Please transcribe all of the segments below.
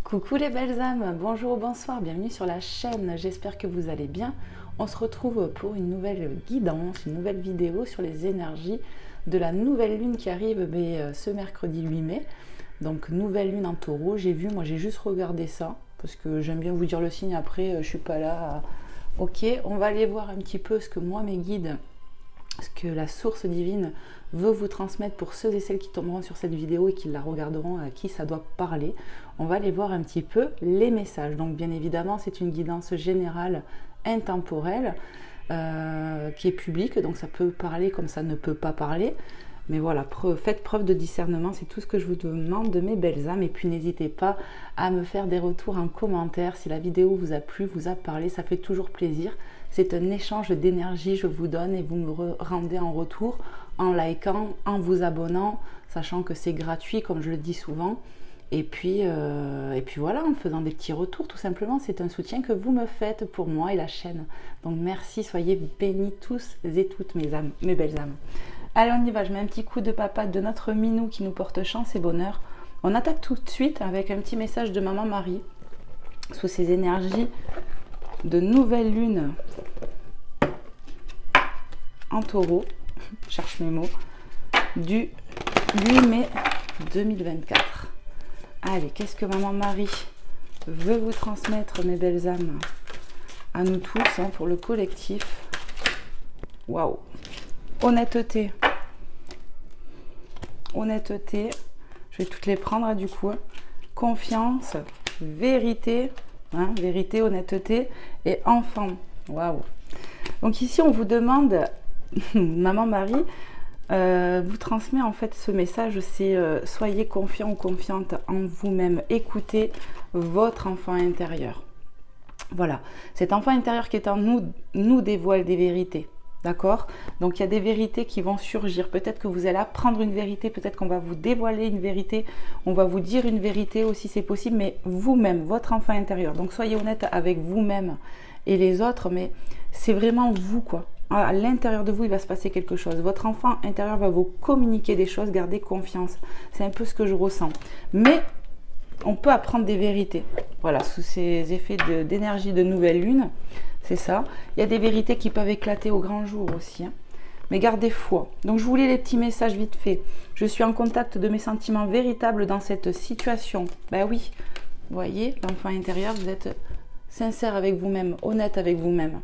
Coucou les belles âmes, bonjour ou bonsoir, bienvenue sur la chaîne, j'espère que vous allez bien. On se retrouve pour une nouvelle guidance, une nouvelle vidéo sur les énergies de la nouvelle lune qui arrive ce mercredi 8 mai. Donc nouvelle lune en taureau, moi j'ai juste regardé ça, parce que j'aime bien vous dire le signe, après je suis pas là. Ok, on va aller voir un petit peu ce que moi mes guides, ce que la source divine veut vous transmettre pour ceux et celles qui tomberont sur cette vidéo et qui la regarderont, à qui ça doit parler. On va aller voir un petit peu les messages. Donc bien évidemment, c'est une guidance générale intemporelle qui est publique, donc ça peut parler comme ça ne peut pas parler. Mais voilà, faites preuve de discernement, c'est tout ce que je vous demande de mes belles âmes. Et puis n'hésitez pas à me faire des retours en commentaire si la vidéo vous a plu, vous a parlé, ça fait toujours plaisir. C'est un échange d'énergie, je vous donne et vous me rendez en retour en likant, en vous abonnant, sachant que c'est gratuit comme je le dis souvent. Et puis voilà, en faisant des petits retours, tout simplement, c'est un soutien que vous me faites pour moi et la chaîne. Donc merci, soyez bénis tous et toutes mes âmes, mes belles âmes. Allez, on y va, je mets un petit coup de papate de notre minou qui nous porte chance et bonheur. On attaque tout de suite avec un petit message de Maman Marie sous ces énergies de nouvelle lune en taureau, je cherche mes mots, du 8 mai 2024. Allez, qu'est-ce que Maman Marie veut vous transmettre, mes belles âmes, à nous tous, hein, pour le collectif. Waouh! Honnêteté. Honnêteté. Je vais toutes les prendre, hein, du coup. Confiance, vérité, hein, vérité, honnêteté et enfant. Waouh! Donc ici, on vous demande, Maman Marie, vous transmet en fait ce message, c'est soyez confiant ou confiante en vous-même, écoutez votre enfant intérieur. Voilà, cet enfant intérieur qui est en nous, nous dévoile des vérités, d'accord? Donc il y a des vérités qui vont surgir, peut-être que vous allez apprendre une vérité, peut-être qu'on va vous dévoiler une vérité, on va vous dire une vérité aussi, c'est possible, mais vous-même, votre enfant intérieur, donc soyez honnête avec vous-même et les autres, mais c'est vraiment vous, quoi. À l'intérieur de vous, il va se passer quelque chose. Votre enfant intérieur va vous communiquer des choses, gardez confiance. C'est un peu ce que je ressens. Mais on peut apprendre des vérités. Voilà, sous ces effets d'énergie de nouvelle lune, c'est ça. Il y a des vérités qui peuvent éclater au grand jour aussi, hein. Mais gardez foi. Donc je vous lis les petits messages vite fait. Je suis en contact de mes sentiments véritables dans cette situation. Ben oui, vous voyez, l'enfant intérieur, vous êtes sincère avec vous-même, honnête avec vous-même.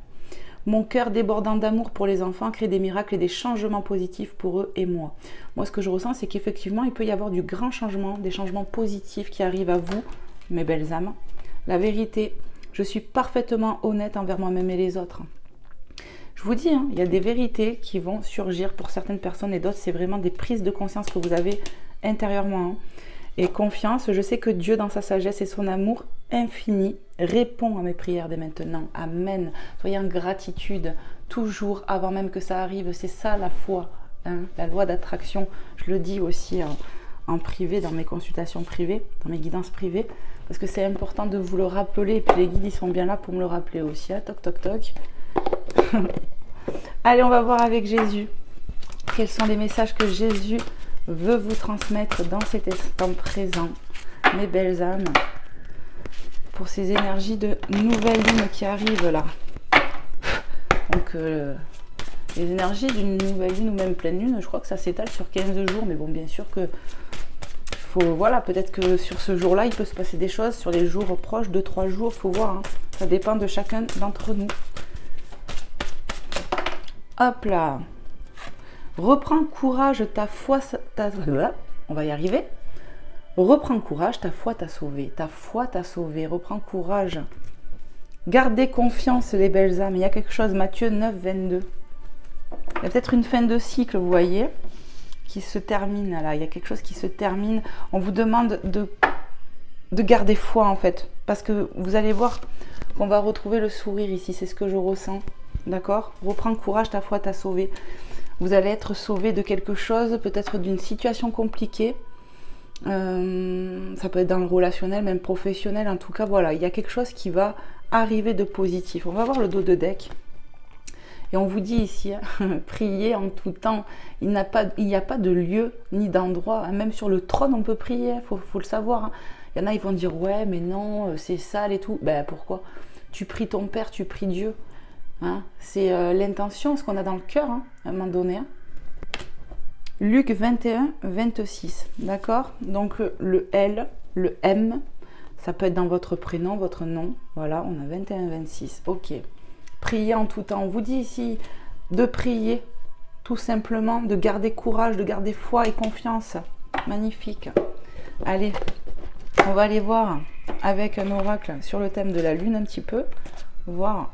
Mon cœur débordant d'amour pour les enfants crée des miracles et des changements positifs pour eux et moi. Moi, ce que je ressens, c'est qu'effectivement, il peut y avoir du grand changement, des changements positifs qui arrivent à vous, mes belles âmes. La vérité, je suis parfaitement honnête envers moi-même et les autres. Je vous dis, hein, il y a des vérités qui vont surgir pour certaines personnes et d'autres, c'est vraiment des prises de conscience que vous avez intérieurement, hein. Et confiance, je sais que Dieu, dans sa sagesse et son amour infini, répond à mes prières dès maintenant. Amen. Soyez en gratitude, toujours, avant même que ça arrive. C'est ça la foi, hein, la loi d'attraction. Je le dis aussi en privé, dans mes consultations privées, dans mes guidances privées, parce que c'est important de vous le rappeler. Et puis les guides, ils sont bien là pour me le rappeler aussi. Hein. Toc, toc, toc. Allez, on va voir avec Jésus. Quels sont les messages que Jésus veut vous transmettre dans cet instant présent, mes belles âmes, pour ces énergies de nouvelle lune qui arrivent là. Donc les énergies d'une nouvelle lune ou même pleine lune, je crois que ça s'étale sur 15 jours, mais bon, bien sûr que voilà, peut-être que sur ce jour-là, il peut se passer des choses, sur les jours proches, 2-3 jours, faut voir, hein. Ça dépend de chacun d'entre nous. Hop là. Reprends courage, ta foi on va y arriver. Reprends courage, ta foi t'a sauvé. Ta foi t'a sauvé. Reprends courage. Gardez confiance, les belles âmes. Il y a quelque chose, Matthieu 9, 22. Il y a peut-être une fin de cycle, vous voyez, qui se termine là. Il y a quelque chose qui se termine. On vous demande de garder foi, en fait. Parce que vous allez voir qu'on va retrouver le sourire ici. C'est ce que je ressens. D'accord? Reprends courage, ta foi t'a sauvé. Vous allez être sauvé de quelque chose, peut-être d'une situation compliquée. Ça peut être dans le relationnel, même professionnel. En tout cas, voilà, il y a quelque chose qui va arriver de positif. On va voir le dos de deck. Et on vous dit ici, hein, priez en tout temps. Il n'y a pas de lieu ni d'endroit. Même sur le trône, on peut prier, faut le savoir. Hein. Il y en a, ils vont dire, ouais, mais non, c'est sale et tout. Ben pourquoi? Tu pries ton Père, tu pries Dieu. Hein? C'est l'intention, ce qu'on a dans le cœur, hein, à un moment donné. Hein. Luc 21, 26, d'accord? Donc le L, le M, ça peut être dans votre prénom, votre nom. Voilà, on a 21, 26. Ok. Priez en tout temps. On vous dit ici de prier, tout simplement, de garder courage, de garder foi et confiance. Magnifique. Allez, on va aller voir avec un oracle sur le thème de la lune un petit peu. Voir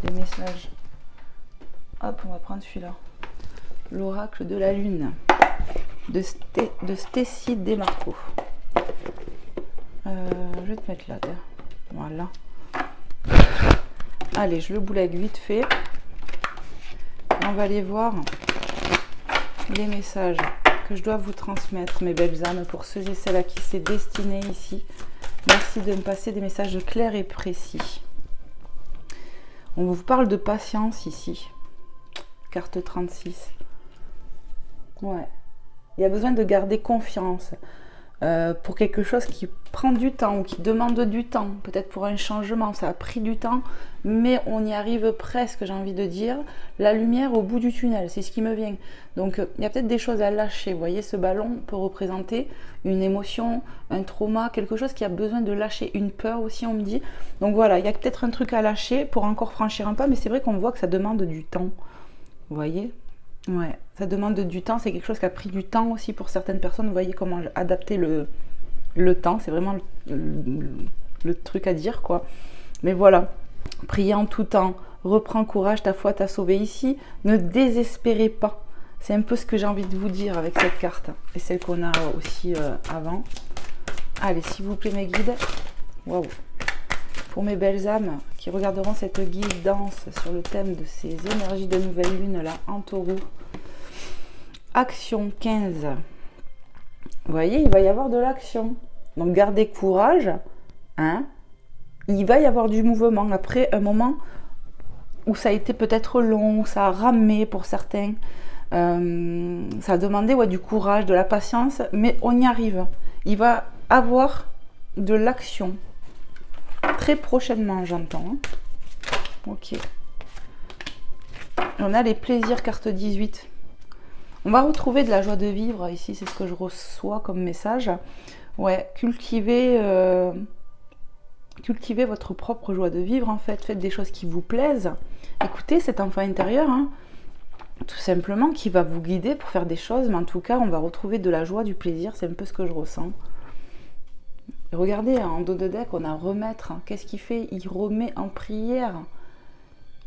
les messages. Hop, on va prendre celui-là. L'oracle de la lune de Stécie Desmarco. Je vais te mettre là. Voilà. Allez, je le boulègue vite fait. On va aller voir les messages que je dois vous transmettre, mes belles âmes, pour ceux et celles à qui c'est destiné ici. Merci de me passer des messages clairs et précis. On vous parle de patience ici. Carte 36. Ouais. Il y a besoin de garder confiance pour quelque chose qui prend du temps ou qui demande du temps. Peut-être pour un changement, ça a pris du temps, mais on y arrive presque, j'ai envie de dire. La lumière au bout du tunnel, c'est ce qui me vient. Donc, il y a peut-être des choses à lâcher. Vous voyez, ce ballon peut représenter une émotion, un trauma, quelque chose qui a besoin de lâcher. Une peur aussi, on me dit. Donc voilà, il y a peut-être un truc à lâcher pour encore franchir un pas, mais c'est vrai qu'on voit que ça demande du temps. Vous voyez ? Ouais, ça demande du temps, c'est quelque chose qui a pris du temps aussi pour certaines personnes. Vous voyez comment adapter le temps, c'est vraiment le truc à dire, quoi. Mais voilà, priez en tout temps, reprends courage, ta foi t'a sauvé ici, ne désespérez pas. C'est un peu ce que j'ai envie de vous dire avec cette carte et celle qu'on a aussi avant. Allez, s'il vous plaît, mes guides. Waouh! Pour mes belles âmes qui regarderont cette guidance sur le thème de ces énergies de nouvelle lune là en taureau. Action 15. Vous voyez, il va y avoir de l'action. Donc gardez courage. Hein. Il va y avoir du mouvement après un moment où ça a été peut-être long, où ça a ramé pour certains. Ça a demandé du courage, de la patience, mais on y arrive. Il va avoir de l'action. Très prochainement, j'entends. Hein. Ok. On a les plaisirs, carte 18. On va retrouver de la joie de vivre. Ici, c'est ce que je reçois comme message. Ouais, cultivez votre propre joie de vivre, en fait. Faites des choses qui vous plaisent. Écoutez cet enfant intérieur, hein, tout simplement, qui va vous guider pour faire des choses. Mais en tout cas, on va retrouver de la joie, du plaisir. C'est un peu ce que je ressens. Regardez, en dos de deck, on a remettre. Qu'est-ce qu'il fait? Il remet en prière.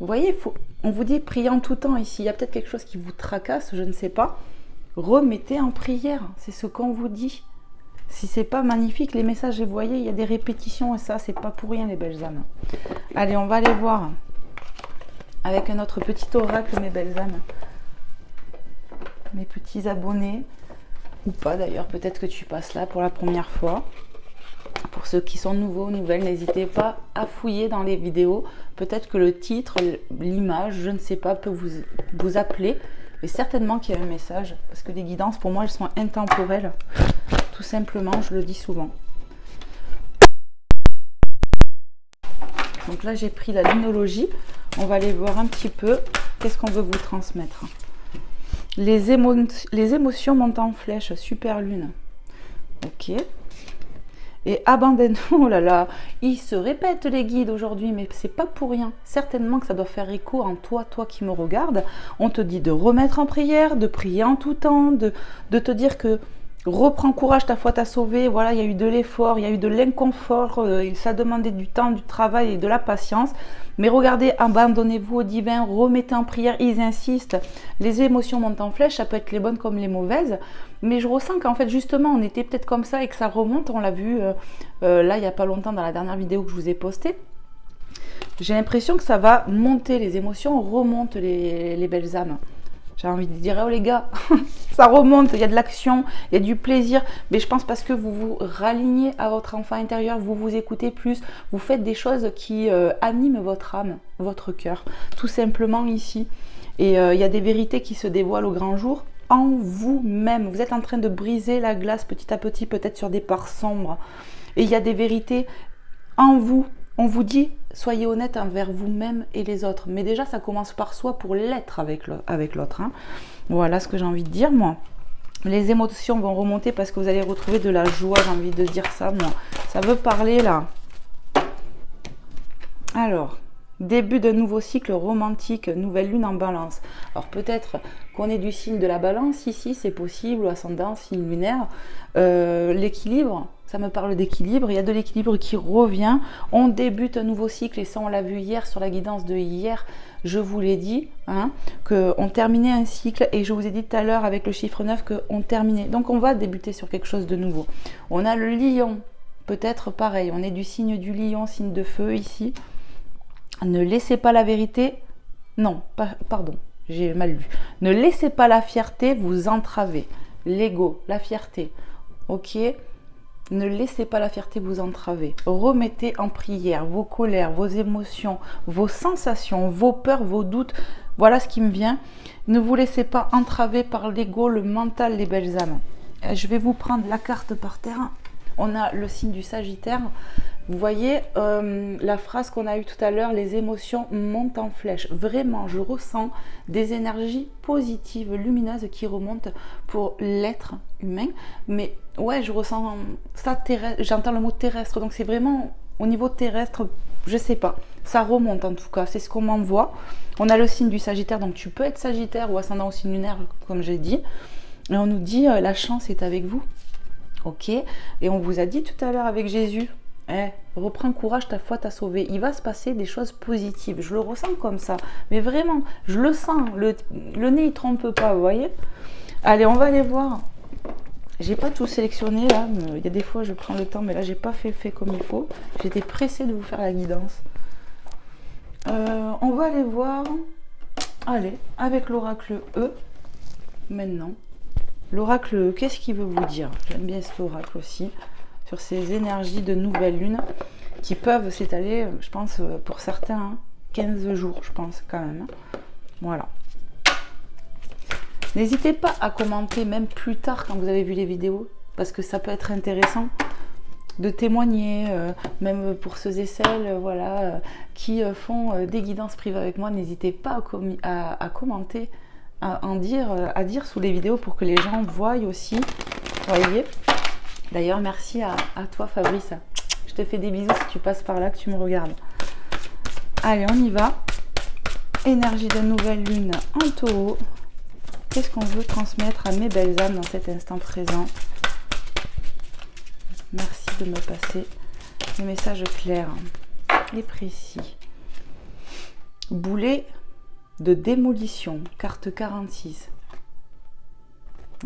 Vous voyez, on vous dit prier en tout temps ici. Il y a peut-être quelque chose qui vous tracasse, je ne sais pas. Remettez en prière. C'est ce qu'on vous dit. Si c'est pas magnifique, les messages, vous voyez, il y a des répétitions et ça, c'est pas pour rien, les belles âmes. Allez, on va aller voir avec un autre petit oracle, mes belles âmes. Mes petits abonnés. Ou pas d'ailleurs, peut-être que tu passes là pour la première fois. Pour ceux qui sont nouveaux, nouvelles, n'hésitez pas à fouiller dans les vidéos. Peut-être que le titre, l'image, je ne sais pas, peut vous appeler. Mais certainement qu'il y a un message. Parce que les guidances, pour moi, elles sont intemporelles. Tout simplement, je le dis souvent. Donc là, j'ai pris la linologie. On va aller voir un petit peu qu'est-ce qu'on veut vous transmettre. Les émotions montent en flèche, super lune. Ok. Et abandonne, oh là là, ils se répètent les guides aujourd'hui, mais c'est pas pour rien. Certainement que ça doit faire écho en toi, toi qui me regardes. On te dit de remettre en prière, de prier en tout temps, de te dire que reprends courage, ta foi t'a sauvé. Voilà, il y a eu de l'effort, il y a eu de l'inconfort, ça demandait du temps, du travail et de la patience. Mais regardez, abandonnez-vous au divin, remettez en prière, ils insistent. Les émotions montent en flèche, ça peut être les bonnes comme les mauvaises. Mais je ressens qu'en fait, justement, on était peut-être comme ça et que ça remonte. On l'a vu là, il n'y a pas longtemps, dans la dernière vidéo que je vous ai postée. J'ai l'impression que ça va monter, les émotions remontent les belles âmes. J'ai envie de dire, oh les gars, ça remonte, il y a de l'action, il y a du plaisir. Mais je pense parce que vous vous ralignez à votre enfant intérieur, vous vous écoutez plus, vous faites des choses qui animent votre âme, votre cœur, tout simplement ici. Et il y a des vérités qui se dévoilent au grand jour. en vous-même. Vous êtes en train de briser la glace petit à petit, peut-être sur des parts sombres. Et il y a des vérités en vous. On vous dit, soyez honnête envers vous-même et les autres. Mais déjà, ça commence par soi pour l'être avec l'autre. Hein. Voilà ce que j'ai envie de dire, moi. Les émotions vont remonter parce que vous allez retrouver de la joie, j'ai envie de dire ça, moi. Ça veut parler, là. Alors, début d'un nouveau cycle romantique, nouvelle lune en balance. Alors, peut-être qu'on est du signe de la balance, ici, c'est possible, ou ascendant, signe lunaire. L'équilibre, ça me parle d'équilibre. Il y a de l'équilibre qui revient. On débute un nouveau cycle, et ça, on l'a vu hier sur la guidance de hier. Je vous l'ai dit, hein, qu'on terminait un cycle, et je vous ai dit tout à l'heure avec le chiffre 9 qu'on terminait. Donc, on va débuter sur quelque chose de nouveau. On a le lion, peut-être pareil. On est du signe du lion, signe de feu ici. Ne laissez pas la vérité, non, pardon, j'ai mal lu. Ne laissez pas la fierté vous entraver. L'ego, la fierté, ok? Ne laissez pas la fierté vous entraver. Remettez en prière vos colères, vos émotions, vos sensations, vos peurs, vos doutes. Voilà ce qui me vient. Ne vous laissez pas entraver par l'ego, le mental, les belles âmes. Je vais vous prendre la carte par terre. On a le signe du Sagittaire. Vous voyez la phrase qu'on a eue tout à l'heure, les émotions montent en flèche. Vraiment, je ressens des énergies positives, lumineuses qui remontent pour l'être humain. Mais ouais, je ressens ça terrestre, j'entends le mot terrestre. Donc c'est vraiment au niveau terrestre, je sais pas. Ça remonte en tout cas, c'est ce qu'on m'envoie. On a le signe du Sagittaire, donc tu peux être Sagittaire ou ascendant au signe lunaire, comme j'ai dit. Et on nous dit la chance est avec vous. Ok, et on vous a dit tout à l'heure avec Jésus, reprends courage, ta foi t'a sauvé. Il va se passer des choses positives. Je le ressens comme ça. Mais vraiment, je le sens. Le nez, il trompe pas, vous voyez. Allez, on va aller voir. J'ai pas tout sélectionné là. Il y a des fois, je prends le temps, mais là, j'ai pas fait comme il faut. J'étais pressée de vous faire la guidance. On va aller voir. Allez, avec l'oracle E. Maintenant. L'oracle E, qu'est-ce qu'il veut vous dire? J'aime bien cet oracle aussi. Sur ces énergies de nouvelle lune qui peuvent s'étaler, je pense, pour certains, hein, 15 jours, je pense, quand même. Voilà. N'hésitez pas à commenter, même plus tard, quand vous avez vu les vidéos, parce que ça peut être intéressant de témoigner, même pour ceux et celles voilà, qui font des guidances privées avec moi. N'hésitez pas à commenter, à dire sous les vidéos pour que les gens voient aussi, voyez. D'ailleurs, merci à toi, Fabrice. Je te fais des bisous si tu passes par là, que tu me regardes. Allez, on y va. Énergie de nouvelle lune en taureau. Qu'est-ce qu'on veut transmettre à mes belles âmes dans cet instant présent? Merci de me passer des messages clairs et précis. Boulet de démolition, carte 46.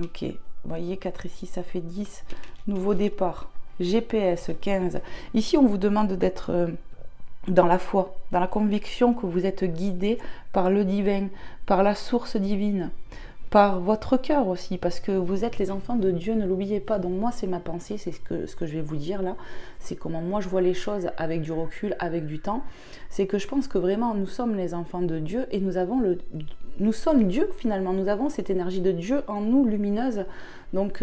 Ok. Vous voyez, 4 et 6, ça fait 10. Nouveau départ. GPS, 15. Ici, on vous demande d'être dans la foi, dans la conviction que vous êtes guidé par le divin, par la source divine, par votre cœur aussi, parce que vous êtes les enfants de Dieu, ne l'oubliez pas. Donc moi, c'est ma pensée, c'est ce que je vais vous dire là. C'est comment moi, je vois les choses avec du recul, avec du temps. C'est que je pense que vraiment, nous sommes les enfants de Dieu et nous sommes Dieu finalement. Nous avons cette énergie de Dieu en nous, lumineuse. Donc,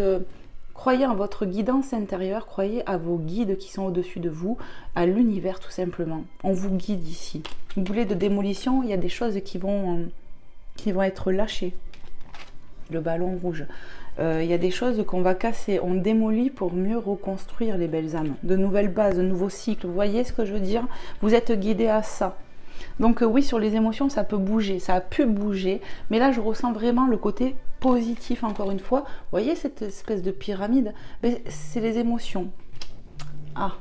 croyez en votre guidance intérieure, croyez à vos guides qui sont au-dessus de vous, à l'univers tout simplement. On vous guide ici. Boulet de démolition, il y a des choses qui vont être lâchées. Le ballon rouge. Il y a des choses qu'on va casser, on démolit pour mieux reconstruire les belles âmes. De nouvelles bases, de nouveaux cycles. Vous voyez ce que je veux dire? Vous êtes guidés à ça. Donc oui, sur les émotions, ça peut bouger, ça a pu bouger. Mais là, je ressens vraiment le côté positif, encore une fois. Vous voyez cette espèce de pyramide? C'est les émotions. Ah,